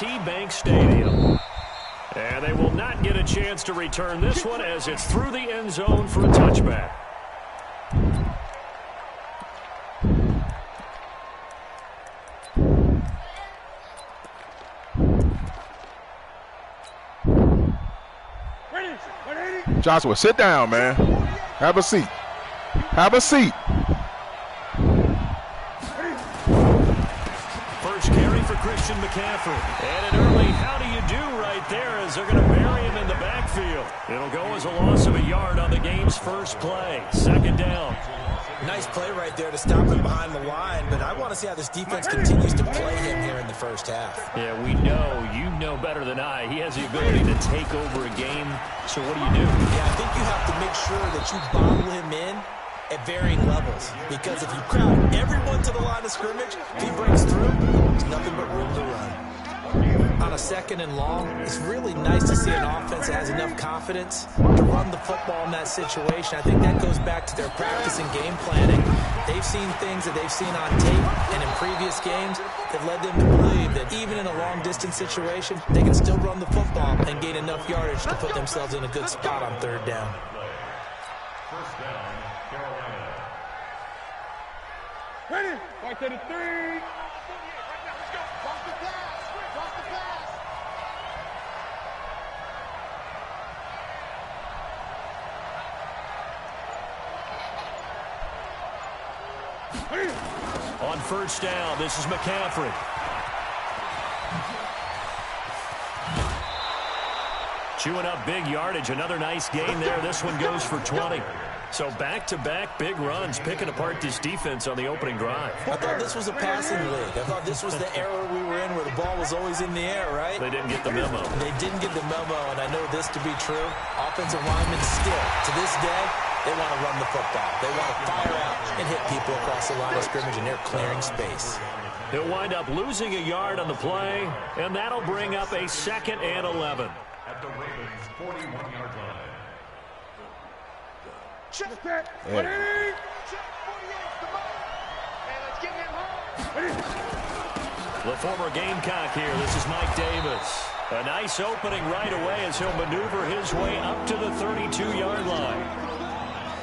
M&T Bank Stadium. And they will not get a chance to return this one as it's through the end zone for a touchback. Joshua, sit down, man. Have a seat. Have a seat. First carry for Christian McCaffrey. And an early how do you do right there as they're going to bury him in the backfield. It'll go as a loss of a yard on the game's first play. Second down. Nice play right there to stop him behind the line, but I want to see how this defense continues to play him here in the first half. Yeah, we know. You know better than I. He has the ability to take over a game. So what do you do? Yeah, I think you have to make sure that you bottle him in at varying levels, because if you crowd everyone to the line of scrimmage, if he breaks through, there's nothing but room to run. On a second and long, it's really nice to see an offense that has enough confidence to run the football in that situation. I think that goes back to their practice and game planning. They've seen things that they've seen on tape and in previous games that led them to believe that even in a long-distance situation, they can still run the football and gain enough yardage to put themselves in a good spot on third down. First down, Carolina. Ready? Right to the 3. On first down, this is McCaffrey. Chewing up big yardage. Another nice gain there. This one goes for 20. So back-to-back big runs, picking apart this defense on the opening drive. I thought this was a passing league. I thought this was the era we were in where the ball was always in the air, right? They didn't get the memo. They didn't get the memo, and I know this to be true. Offensive linemen still, to this day, they want to run the football. They want to fire out and hit people across the line of scrimmage, and they're clearing space. He'll wind up losing a yard on the play, and that'll bring up a 2nd and 11. At the Ravens' 41-yard line. Check that. Ready? Check 48's the ball. And let's get him home. The former Gamecock here. This is Mike Davis. A nice opening right away as he'll maneuver his way up to the 32-yard line.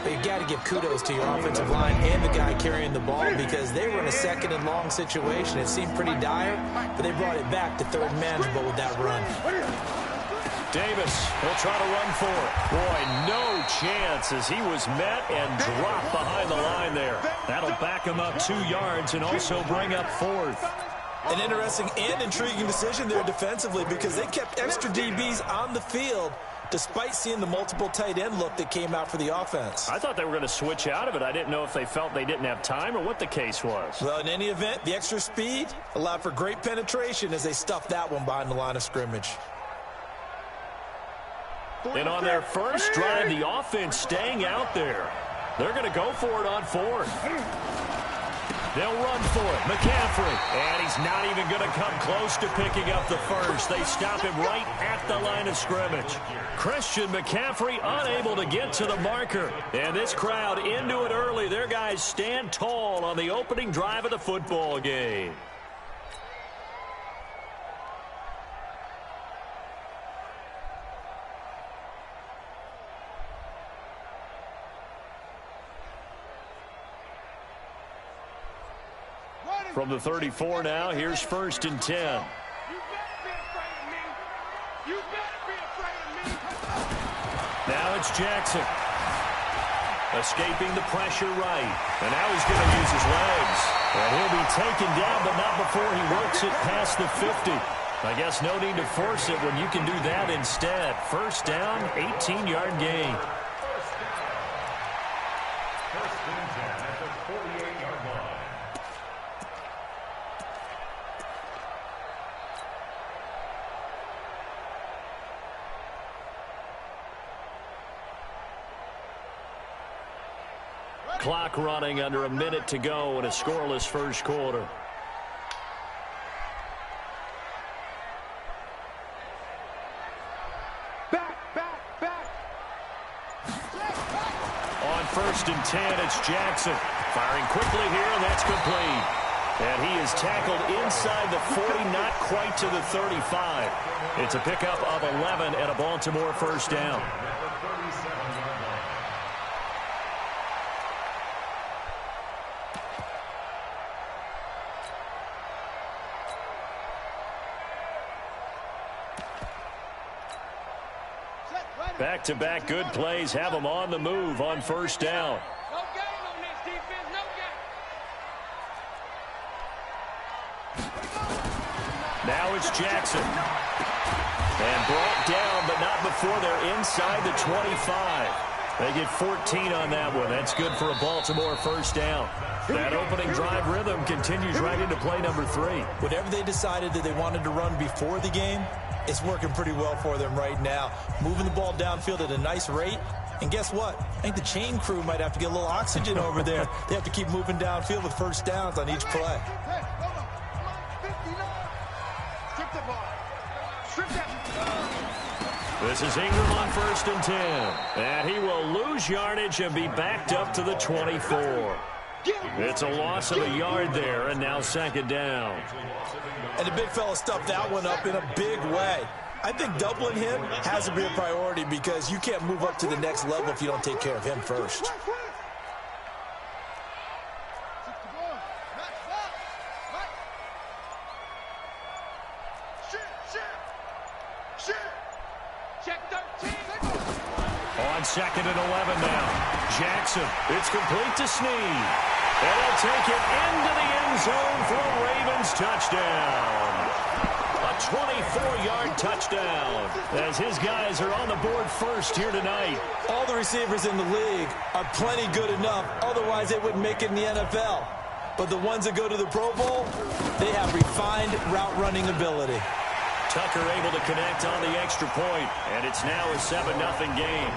But you've got to give kudos to your offensive line and the guy carrying the ball, because they were in a 2nd and long situation. It seemed pretty dire, but they brought it back to third manageable with that run. Davis will try to run for it. Boy, no chance as he was met and dropped behind the line there. That'll back him up 2 yards and also bring up 4th. An interesting and intriguing decision there defensively, because they kept extra DBs on the field despite seeing the multiple tight end look that came out for the offense. I thought they were going to switch out of it. I didn't know if they felt they didn't have time or what the case was. Well, in any event, the extra speed allowed for great penetration as they stuffed that one behind the line of scrimmage. And on their first drive, the offense staying out there. They're going to go for it on 4th. They'll run for it. McCaffrey. And he's not even going to come close to picking up the first. They stop him right at the line of scrimmage. Christian McCaffrey unable to get to the marker. And this crowd into it early. Their guys stand tall on the opening drive of the football game. From the 34 now, here's 1st and 10. You better be afraid of me. You better be afraid of me. Now it's Jackson. Escaping the pressure right. And now he's going to use his legs. And he'll be taken down, but not before he works it past the 50. I guess no need to force it when you can do that instead. First down, 18-yard gain. First and 10 at the 48-yard line. Clock running under a minute to go in a scoreless first quarter. Back. On 1st and 10, it's Jackson. Firing quickly here, and that's complete. And he is tackled inside the 40, not quite to the 35. It's a pickup of 11 and a Baltimore first down. Back-to-back good plays have them on the move on first down. No gain on this defense, no gain. Now it's Jackson. And brought down, but not before they're inside the 25. They get 14 on that one. That's good for a Baltimore first down. That opening drive rhythm continues right into play number 3. Whatever they decided that they wanted to run before the game, it's working pretty well for them right now. Moving the ball downfield at a nice rate. And guess what? I think the chain crew might have to get a little oxygen over there. They have to keep moving downfield with first downs on each play. Hey, hold on. Come on, 59. Strip the ball. Strip that. This is Ingram on first and 10. And he will lose yardage and be backed up to the 24. It's a loss of a yard there, and now second down. And the big fella stuffed that one up in a big way. I think doubling him has to be a priority because you can't move up to the next level if you don't take care of him first. Check 13. On second and 11 now. Jackson, it's complete to Snead. And he'll take it into the end zone for a Ravens touchdown. A 24-yard touchdown as his guys are on the board first here tonight. All the receivers in the league are plenty good enough. Otherwise, they wouldn't make it in the NFL. But the ones that go to the Pro Bowl, they have refined route running ability. Tucker able to connect on the extra point, and it's now a 7-0 game.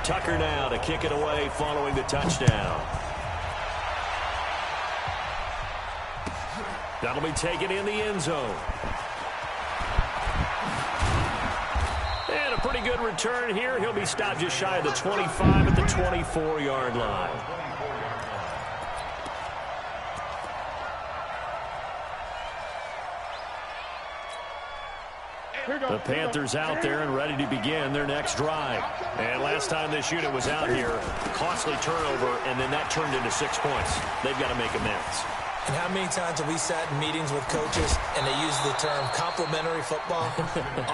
Tucker now to kick it away following the touchdown. That'll be taken in the end zone. And a pretty good return here. He'll be stopped just shy of the 25 at the 24-yard line. The Panthers out there and ready to begin their next drive. And last time this unit was out here, costly turnover, and then that turned into 6 points. They've got to make amends. And how many times have we sat in meetings with coaches and they use the term complementary football?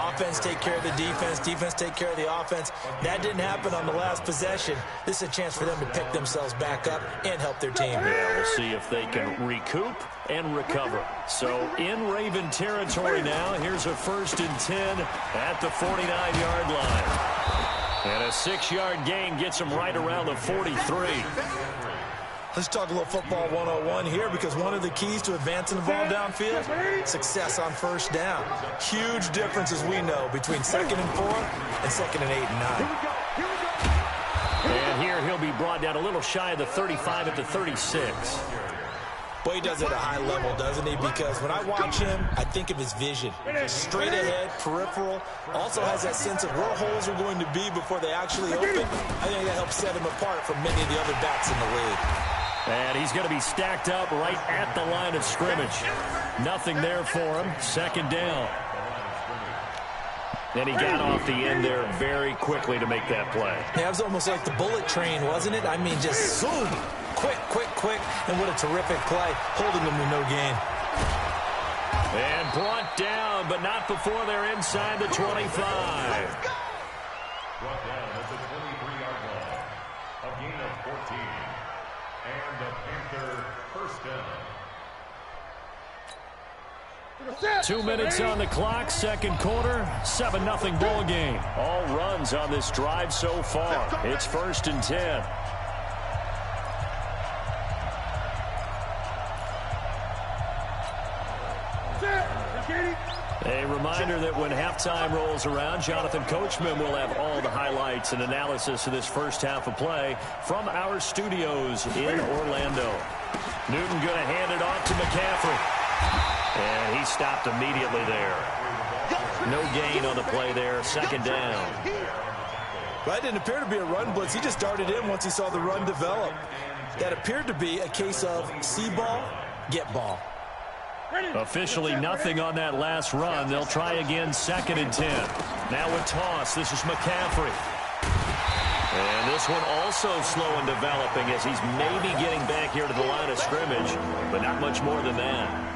Offense take care of the defense, defense take care of the offense. That didn't happen on the last possession. This is a chance for them to pick themselves back up and help their team. Yeah, we'll see if they can recoup and recover. So in Raven territory now, here's a first and 10 at the 49-yard line. And a 6-yard gain gets them right around the 43. Let's talk a little football 101 here because one of the keys to advancing the ball downfield, success on first down. Huge difference, as we know, between 2nd and 4 and 2nd and 8 and 9. And here he'll be brought down a little shy of the 35 at the 36. Boy, he does it at a high level, doesn't he? Because when I watch him, I think of his vision. Straight ahead, peripheral. Also has that sense of where holes are going to be before they actually open. I think that helps set him apart from many of the other backs in the league. And he's going to be stacked up right at the line of scrimmage. Nothing there for him. Second down. And he got off the end there very quickly to make that play. Yeah, it was almost like the bullet train, wasn't it? I mean, just zoom. Quick, quick, quick. And what a terrific play, holding them to no gain. And brought down, but not before they're inside the 25. Brought down at the 23-yard line. A gain of 14. And the Panther first down. 2 minutes on the clock, second quarter, 7-0 ball game. All runs on this drive so far. It's first and 10. A reminder that when halftime rolls around, Jonathan Coachman will have all the highlights and analysis of this first half of play from our studios in Orlando. Newton going to hand it off to McCaffrey. And he stopped immediately there. No gain on the play there, second down. Well, that didn't appear to be a run blitz. He just darted in once he saw the run develop. That appeared to be a case of see ball, get ball. Officially nothing on that last run. They'll try again, 2nd and 10. Now with toss, this is McCaffrey. And this one also slow in developing as he's maybe getting back here to the line of scrimmage, but not much more than that.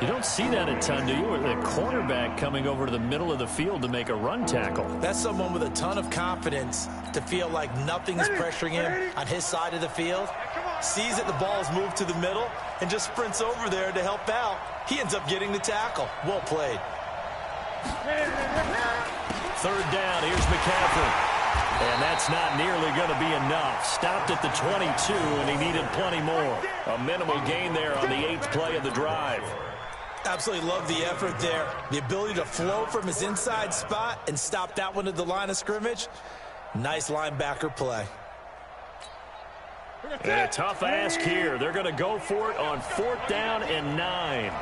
You don't see that a ton, do you? With a cornerback coming over to the middle of the field to make a run tackle. That's someone with a ton of confidence to feel like nothing is pressuring him on his side of the field. Sees that the ball is moved to the middle and just sprints over there to help out. He ends up getting the tackle. Well played. 3rd down, here's McCaffrey. And that's not nearly going to be enough. Stopped at the 22, and he needed plenty more. A minimal gain there on the 8th play of the drive. Absolutely love the effort there. The ability to flow from his inside spot and stop that one at the line of scrimmage. Nice linebacker play. And a tough ask here. They're going to go for it on 4th down and 9.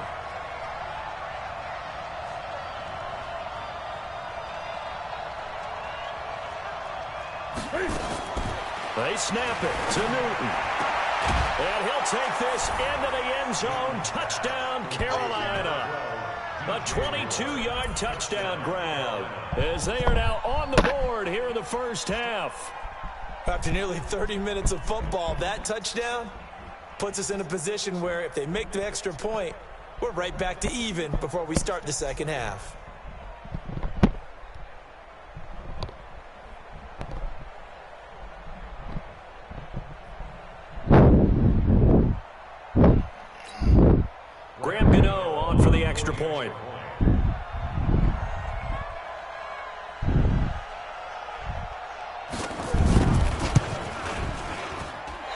They snap it to Newton. And he'll take this into the end zone. Touchdown, Carolina. A 22-yard touchdown grab as they are now on the board here in the first half. After nearly 30 minutes of football, that touchdown puts us in a position where if they make the extra point, we're right back to even before we start the second half. Graham Gano on for the extra point.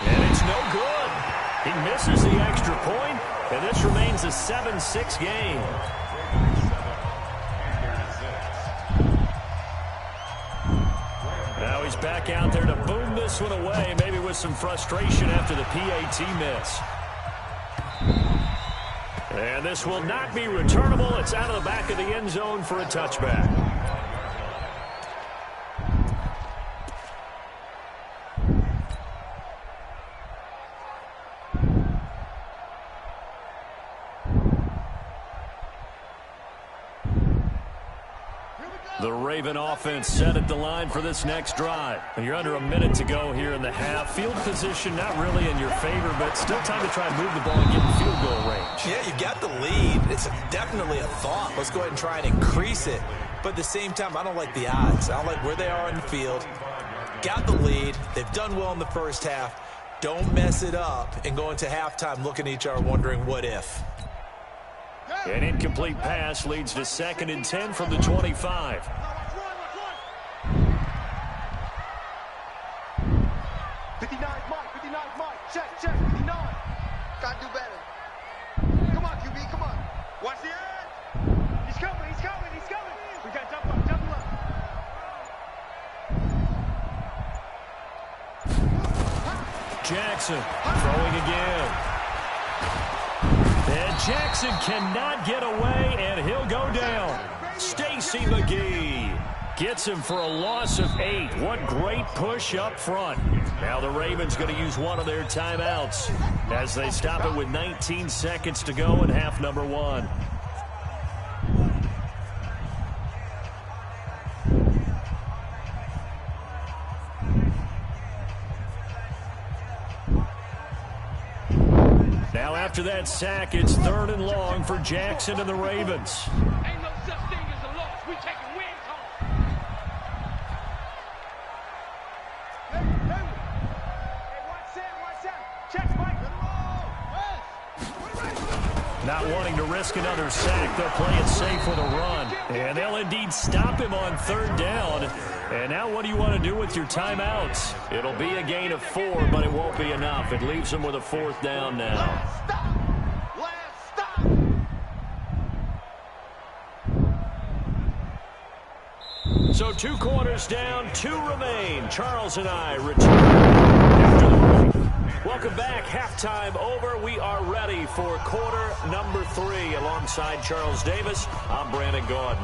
And it's no good. He misses the extra point, and this remains a 7-6 game. Now he's back out there to boom this one away, maybe with some frustration after the PAT miss. And this will not be returnable. It's out of the back of the end zone for a touchback. The Raven offense set at the line for this next drive. And you're under a minute to go here in the half. Field position not really in your favor, but still time to try and move the ball and get in field goal range. Yeah, you've got the lead. It's definitely a thought. Let's go ahead and try and increase it. But at the same time, I don't like the odds. I don't like where they are in the field. Got the lead. They've done well in the first half. Don't mess it up and go into halftime looking at each other wondering what if. An incomplete pass leads to 2nd and 10 from the 25. 59, Mike. Check, 59. Gotta do better. Come on, QB, come on. Watch the edge. He's coming. We got jump up. Jackson throwing again. And Jackson cannot get away, and he'll go down. Stacy McGee gets him for a loss of 8. What great push up front. Now the Ravens going to use one of their timeouts as they stop it with 19 seconds to go in half number 1. Now after that sack, it's 3rd and long for Jackson and the Ravens. Ain't no such thing as a loss. We taking wins home. Hey, watch out. Check, Mike. Not wanting to risk another sack, they'll play it safe with a run. And they'll indeed stop him on 3rd down. And now what do you want to do with your timeouts? It'll be a gain of 4, but it won't be enough. It leaves them with a 4th down now. Last stop. So 2 quarters down, 2 remain. Charles and I return after the break. Welcome back. Halftime over. We are ready for quarter number 3. Alongside Charles Davis, I'm Brandon Gordon.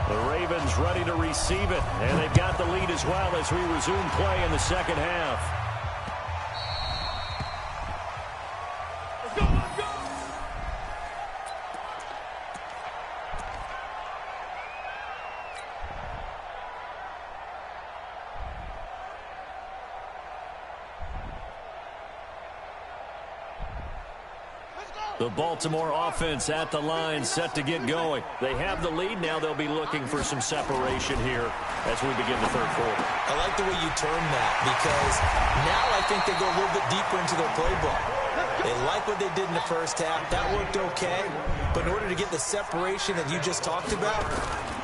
The Ravens ready to receive it, and they've got the lead as well as we resume play in the second half. Let's go, let's go! The Baltimore offense at the line, set to get going. They have the lead. Now they'll be looking for some separation here as we begin the third quarter. I like the way you term that, because now I think they go a little bit deeper into their playbook. They like what they did in the first half. That worked okay. But in order to get the separation that you just talked about,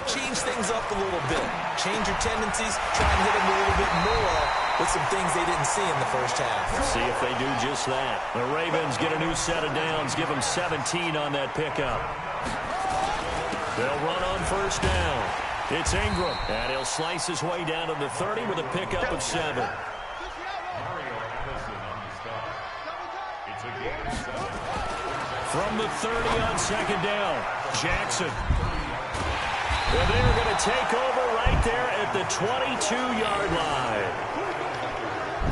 change things up a little bit. Change your tendencies. Try and hit them a little bit more with some things they didn't see in the first half. See if they do just that. The Ravens get a new set of downs. Give them 17 on that pickup. They'll run on first down. It's Ingram, and he'll slice his way down to the 30 with a pickup of 7. From the 30 on second down, Jackson. Well, they're going to take over right there at the 22-yard line.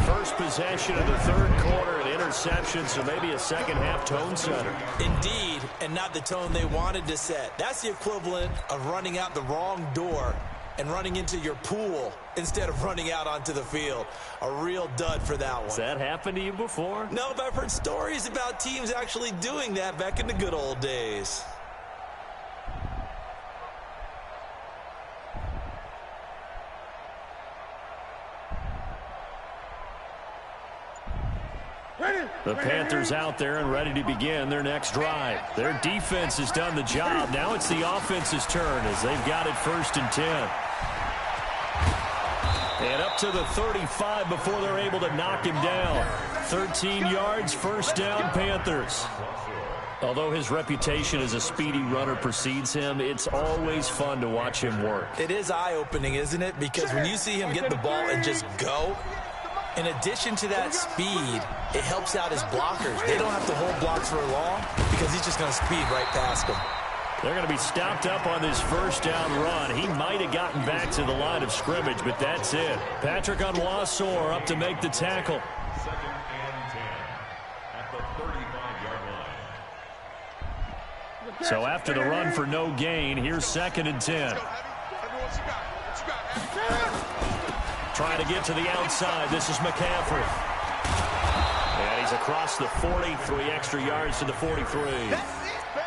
First possession of the third quarter, an interception, so maybe a second-half tone setter. Indeed, and not the tone they wanted to set. That's the equivalent of running out the wrong door and running into your pool instead of running out onto the field. A real dud for that one. Has that happened to you before? No, but I've heard stories about teams actually doing that back in the good old days. The Panthers out there and ready to begin their next drive. Their defense has done the job. Now it's the offense's turn as they've got it 1st and 10. And up to the 35 before they're able to knock him down. 13 yards, first down, Panthers. Although his reputation as a speedy runner precedes him, it's always fun to watch him work. It is eye-opening, isn't it? Because when you see him get the ball and just go, in addition to that speed, it helps out his blockers. They don't have to hold blocks for long because he's just going to speed right past them. They're going to be stopped up on this first down run. He might have gotten back to the line of scrimmage, but that's it. Patrick Onwuasor up to make the tackle. 2nd and 10 at the 35-yard line. So after the run for no gain, here's 2nd and 10. Trying to get to the outside. This is McCaffrey. And he's across the 40, 3 extra yards to the 43.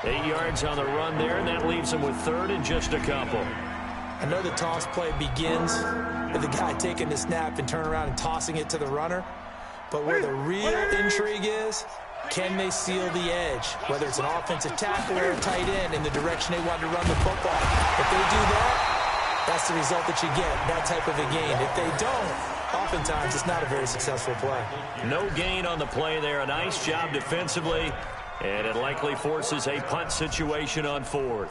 8 yards on the run there, and that leaves him with 3rd and just a couple. I know the toss play begins with the guy taking the snap and turn around and tossing it to the runner. But where the real intrigue is, can they seal the edge? Whether it's an offensive tackle or a tight end in the direction they want to run the football. If they do that, that's the result that you get, that type of a gain. If they don't, oftentimes it's not a very successful play. No gain on the play there. A nice job defensively, and it likely forces a punt situation on 4th.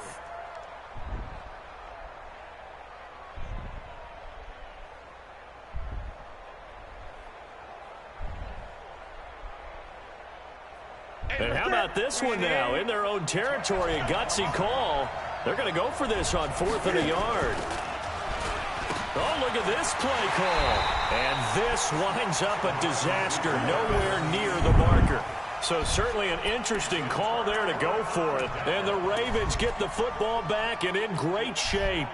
And how about this one now? In their own territory, a gutsy call. They're going to go for this on 4th and a yard. Oh, look at this play call. And this winds up a disaster, nowhere near the marker. So certainly an interesting call there to go for it. And the Ravens get the football back and in great shape.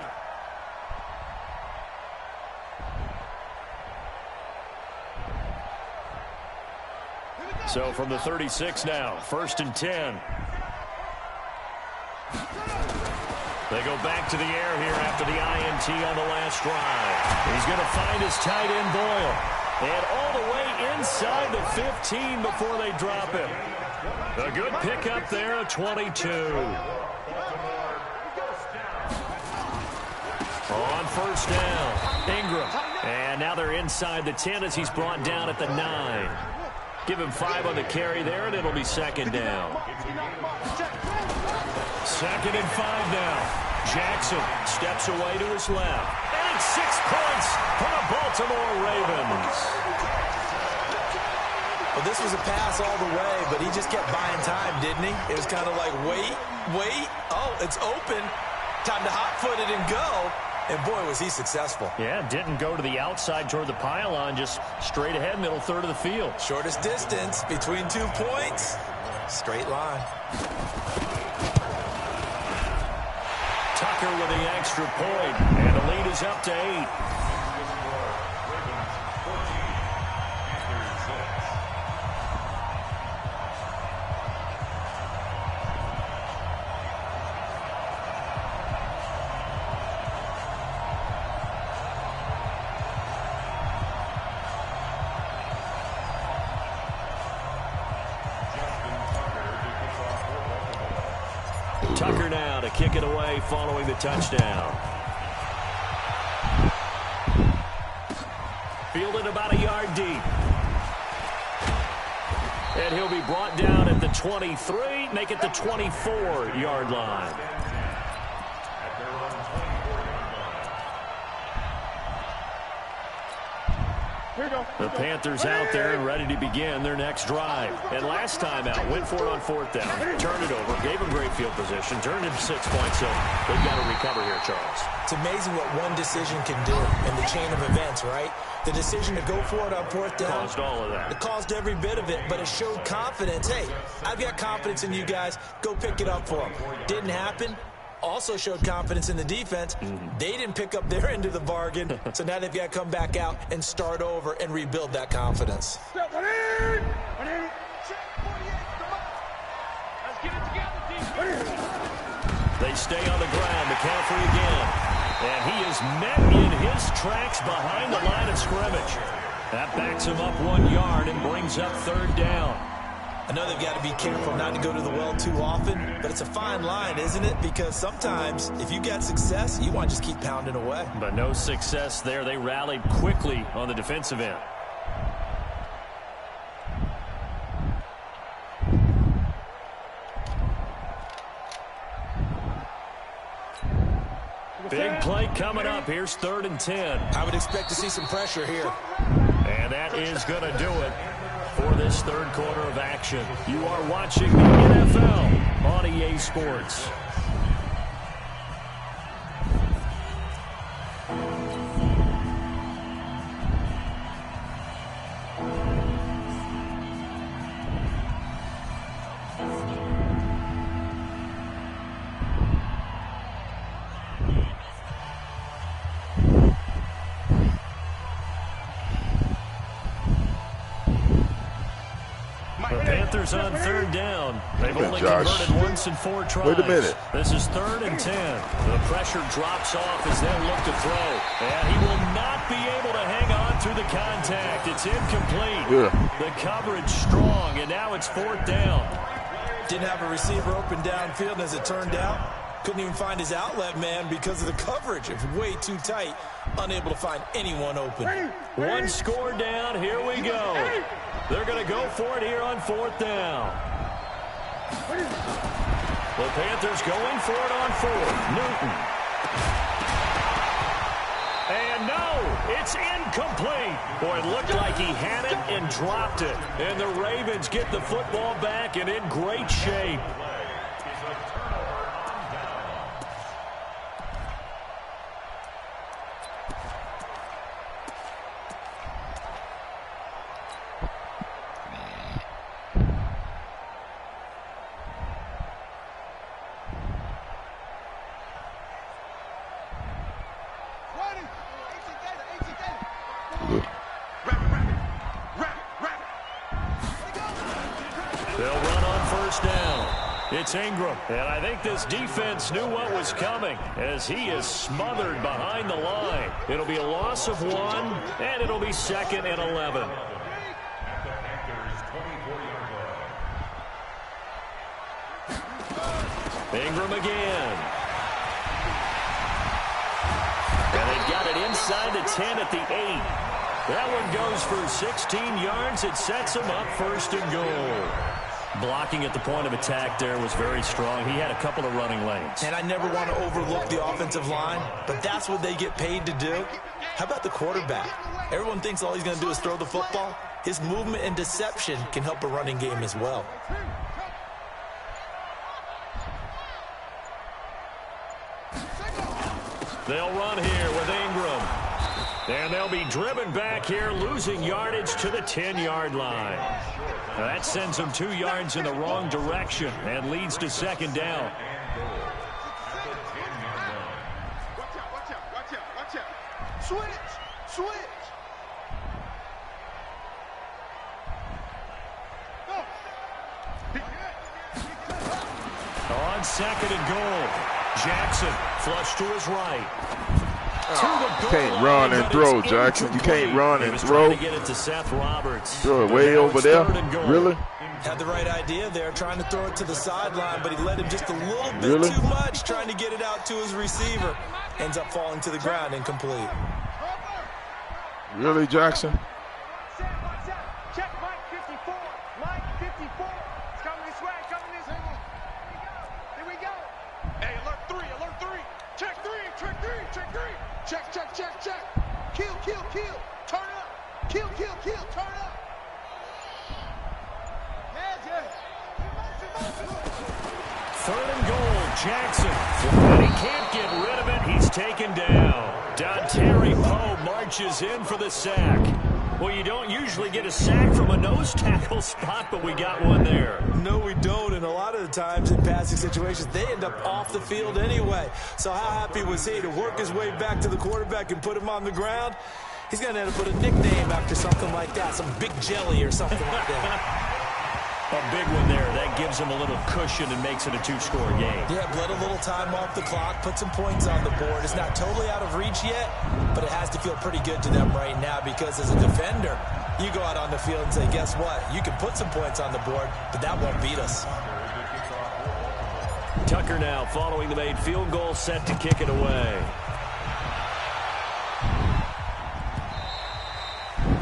So from the 36 now, 1st and 10. They go back to the air here after the INT on the last drive. He's going to find his tight end, Boyle. And all the way inside the 15 before they drop him. A good pickup there, a 22. On first down, Ingram. And now they're inside the 10 as he's brought down at the 9. Give him 5 on the carry there, and it'll be 2nd down. 2nd and 5 now. Jackson steps away to his left. And 6 points for the Baltimore Ravens. Well, this was a pass all the way, but he just kept buying time, didn't he? It was kind of like, wait. Oh, it's open. Time to hot-foot it and go. And boy, was he successful. Yeah, didn't go to the outside toward the pylon, just straight ahead, middle third of the field. Shortest distance between 2 points. Straight line. Tucker with the extra point, and the lead is up to 8. Tucker now to kick it away following the touchdown. Fielded about a yard deep. And he'll be brought down at the 23, make it the 24-yard line. The Panthers out there and ready to begin their next drive. And last time out, went for it on 4th down, turned it over, gave them great field position, turned it to 6 points, so they've got to recover here, Charles. It's amazing what one decision can do in the chain of events, right? The decision to go for it on 4th down. Caused all of that. It caused every bit of it, but it showed confidence. Hey, I've got confidence in you guys. Go pick it up for them. Didn't happen. Also showed confidence in the defense. They didn't pick up their end of the bargain, so now they've got to come back out and start over and rebuild that confidence. Let's get it together, defense. They stay on the ground. McCaffrey again. And he is met in his tracks behind the line of scrimmage. That backs him up 1 yard and brings up 3rd down. I know they've got to be careful not to go to the well too often, but it's a fine line, isn't it? Because sometimes, if you got success, you want to just keep pounding away. But no success there. They rallied quickly on the defensive end. Big play coming up. Here's 3rd and 10. I would expect to see some pressure here. And that is going to do it for this 3rd quarter of action. You are watching the NFL on EA Sports. Panthers on 3rd down. They've only converted once in 4 tries. Wait a minute. This is 3rd and 10. The pressure drops off as they look to throw. And he will not be able to hang on through the contact. It's incomplete. Yeah. The coverage strong, and now it's 4th down. Didn't have a receiver open downfield, and as it turned out, couldn't even find his outlet man because of the coverage. It was way too tight. Unable to find anyone open. One score down. Here we go. They're going to go for it here on 4th down. The Panthers going for it on 4th. Newton. And no, it's incomplete. Boy, it looked like he had it and dropped it. And the Ravens get the football back and in great shape. They'll run on 1st down. It's Ingram. And I think this defense knew what was coming as he is smothered behind the line. It'll be a loss of 1, and it'll be 2nd and 11. Ingram again. And they've got it inside the 10 at the 8. That one goes for 16 yards. It sets him up 1st and goal. Blocking at the point of attack there was very strong. He had a couple of running lanes. And I never want to overlook the offensive line, but that's what they get paid to do. How about the quarterback? Everyone thinks all he's going to do is throw the football. His movement and deception can help a running game as well. They'll run here with Ingram. And they'll be driven back here, losing yardage to the 10-yard line. Now that sends them 2 yards in the wrong direction and leads to second down. Watch out. Switch. On second and goal, Jackson flush to his right. You can't run and throw, Jackson. You can't run and throw. To get it to Seth Roberts. Throw it way over there. Really? Had the right idea there, trying to throw it to the sideline, but he let him just a little bit too much, trying to get it out to his receiver. Ends up falling to the ground, incomplete. Really, Jackson? Watch out. Check Mike 54. Mike 54. It's coming this way. Here we go. Hey, alert 3. Check 3. Check. Kill. Turn up. Kill. Turn up. Third and goal, Jackson. And he can't get rid of it. He's taken down. Terry Poe marches in for the sack. Well, you don't usually get a sack from a nose tackle spot, but we got one there. No, we don't, and a lot of the times in passing situations, they end up off the field anyway. So how happy was he to work his way back to the quarterback and put him on the ground? He's going to end up with a nickname after something like that, some Big Jelly or something like that. A big one there. That gives him a little cushion and makes it a 2-score game. Yeah, bled a little time off the clock, put some points on the board. It's not totally out of reach yet, but it has to feel pretty good to them right now because as a defender, you go out on the field and say, guess what? You can put some points on the board, but that won't beat us. Tucker now following the made field goal, set to kick it away.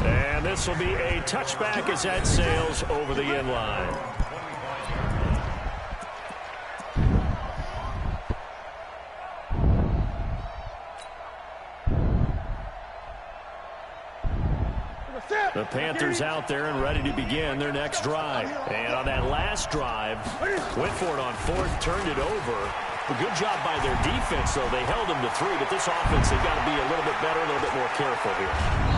And this will be a touchback as that sails over the end line. The Panthers out there and ready to begin their next drive. And on that last drive, went for it on fourth, turned it over. A good job by their defense, though. They held them to 3, but this offense, they've got to be a little bit better, a little bit more careful here.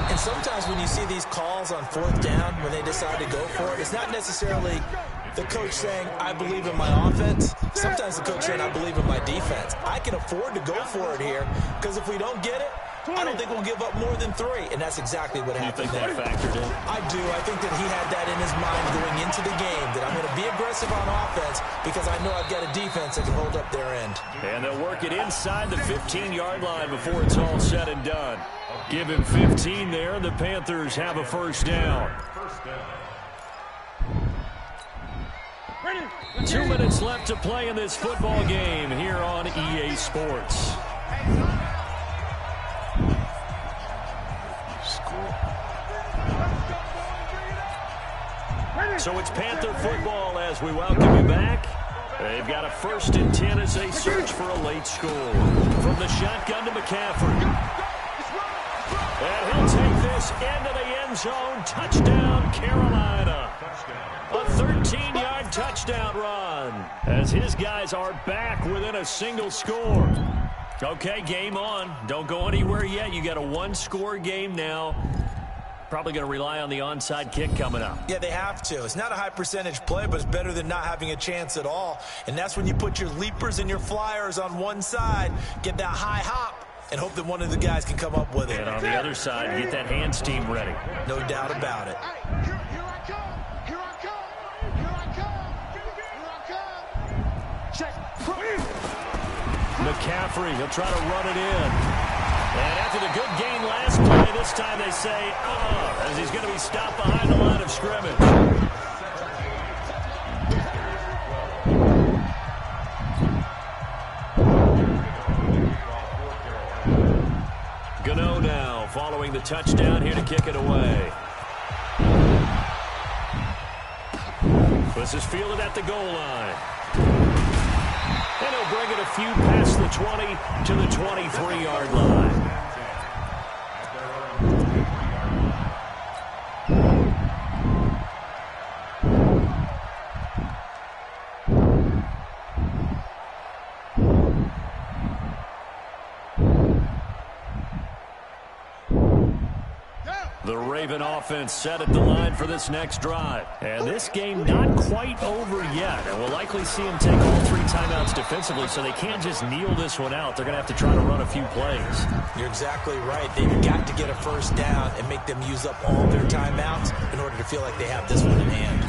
And sometimes when you see these calls on fourth down, when they decide to go for it, it's not necessarily the coach saying, I believe in my offense. Sometimes the coach saying, I believe in my defense. I can afford to go for it here, because if we don't get it, I don't think we'll give up more than 3, and that's exactly what happened there. You think that factored in? I do. I think that he had that in his mind going into the game, that I'm going to be aggressive on offense because I know I've got a defense that can hold up their end. And they'll work it inside the 15-yard line before it's all said and done. Give him 15 there, and the Panthers have a first down. 2 minutes left to play in this football game here on EA Sports. So it's Panther football as we welcome you back. They've got a 1st and 10 as they search for a late score. From the shotgun to McCaffrey. And he'll take this into the end zone. Touchdown, Carolina. A 13-yard touchdown run as his guys are back within a single score. Okay, game on. Don't go anywhere yet. You got a 1-score game now. Probably going to rely on the onside kick coming up. Yeah, they have to. It's not a high percentage play, but it's better than not having a chance at all. And that's when you put your leapers and your flyers on one side, get that high hop, and hope that one of the guys can come up with it. And on the other side, get that hands team ready. No doubt about it. Here I come. Check. McCaffrey, he'll try to run it in. And after the good game last play, this time they say, as he's going to be stopped behind the line of scrimmage. Gano now following the touchdown here to kick it away. This is fielded at the goal line. And he'll bring it a few past the 20 to the 23-yard line. The Raven offense set at the line for this next drive. And this game not quite over yet. And we'll likely see them take all 3 timeouts defensively, so they can't just kneel this one out. They're going to have to try to run a few plays. You're exactly right. They've got to get a first down and make them use up all their timeouts in order to feel like they have this one in hand.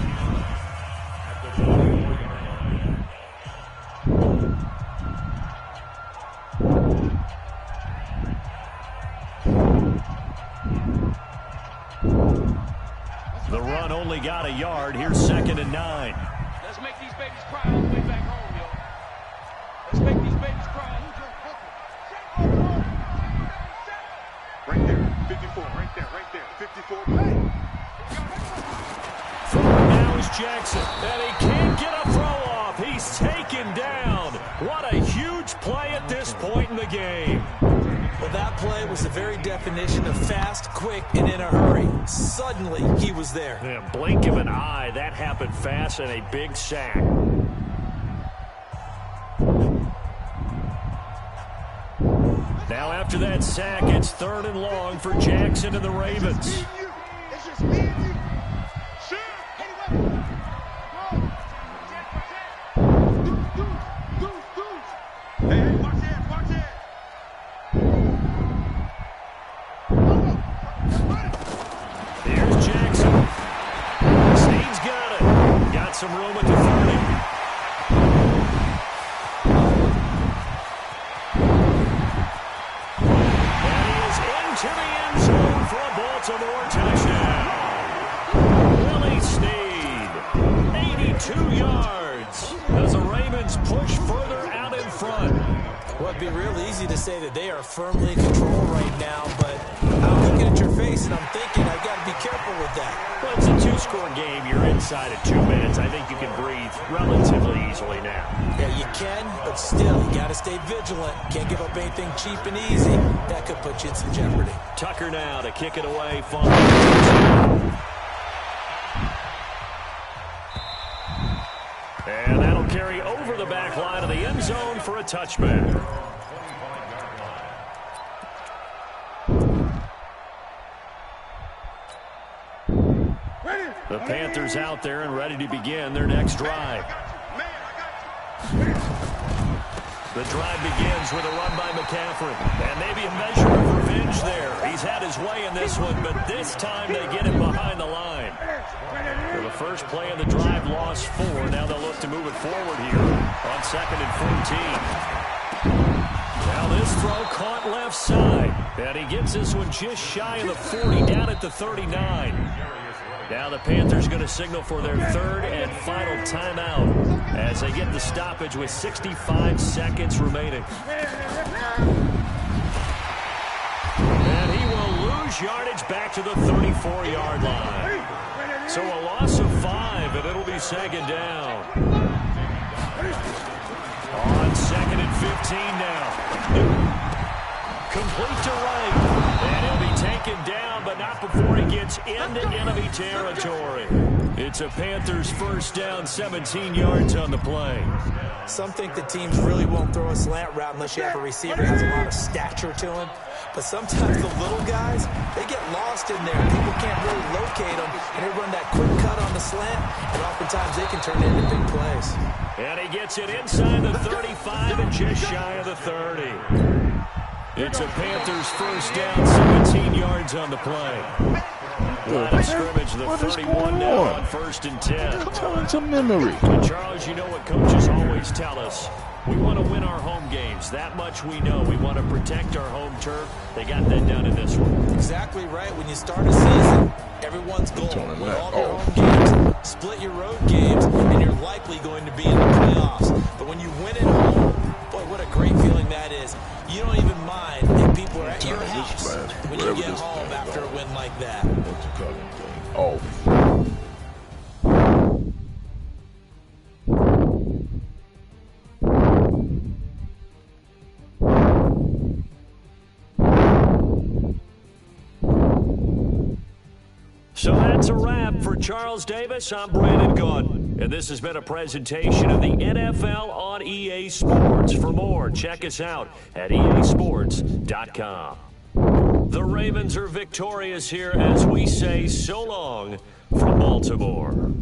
The run only got a yard. Here's 2nd and 9. Let's make these babies cry all the way back home, yo. Let's make these babies cry. Right there, 54, right there, 54. Throwing now is Jackson, and he can't get a throw off. He's taken down. What a huge play at this point in the game. Well, that play was the very definition of fast, quick, and in a hurry. Suddenly, he was there. Yeah, blink of an eye, that happened fast, and a big sack. Now after that sack, it's 3rd and long for Jackson and the Ravens. It's just me and you. Sure. Hey, watch it, watch it. Here's Jackson. Snead's got it. Got some room at the 30. And he is into the end zone for a Baltimore touchdown. Willie Snead, 82 yards as the Ravens push further out in front. Well, it'd be real easy to say that they are firmly in control right now, but I'm looking at your face and I'm thinking I've got to be careful with that. Well, it's a 2-score game. You're inside of 2 minutes. I think you can breathe relatively easily now. Yeah, you can, but still, you got to stay vigilant. Can't give up anything cheap and easy. That could put you in some jeopardy. Tucker now to kick it away. Fumble. And that'll carry over the back line of the end zone for a touchback. The Panthers out there and ready to begin their next drive. The drive begins with a run by McCaffrey. And maybe a measure of revenge there. He's had his way in this one, but this time they get him behind the line. For the first play of the drive, lost 4. Now they'll look to move it forward here on 2nd and 14. Now this throw caught left side. And he gets this one just shy of the 40, down at the 39. Now the Panthers going to signal for their 3rd and final timeout as they get the stoppage with 65 seconds remaining. And he will lose yardage back to the 34-yard line. So a loss of 5, and it'll be 2nd down. On 2nd and 15 now. Complete to right. And he'll be taken down, but not before he gets into enemy territory. It's a Panthers first down, 17 yards on the play. Some think the teams really won't throw a slant route unless you have a receiver who has a lot of stature to him. But sometimes the little guys, they get lost in there. People can't really locate them, and they run that quick cut on the slant, and oftentimes they can turn it into big plays. And he gets it inside the 35 and just shy of the 30. It's a Panthers first down, 17 yards on the play. Line of scrimmage, the 31 now on 1st and 10. It's a memory. And Charles, you know what coaches always tell us. We want to win our home games. That much we know. We want to protect our home turf. They got that done in this one. Exactly right. When you start a season, everyone's goal, win all their home games, split your road games, and you're likely going to be in the playoffs. But when you win at home, boy, what a great feeling that is. You don't even mind if people are at your house when you get home after a win like that. Oh. So that's a wrap for Charles Davis. I'm Brandon Gaudin, and this has been a presentation of the NFL on EA Sports. For more, check us out at easports.com. The Ravens are victorious here as we say so long from Baltimore.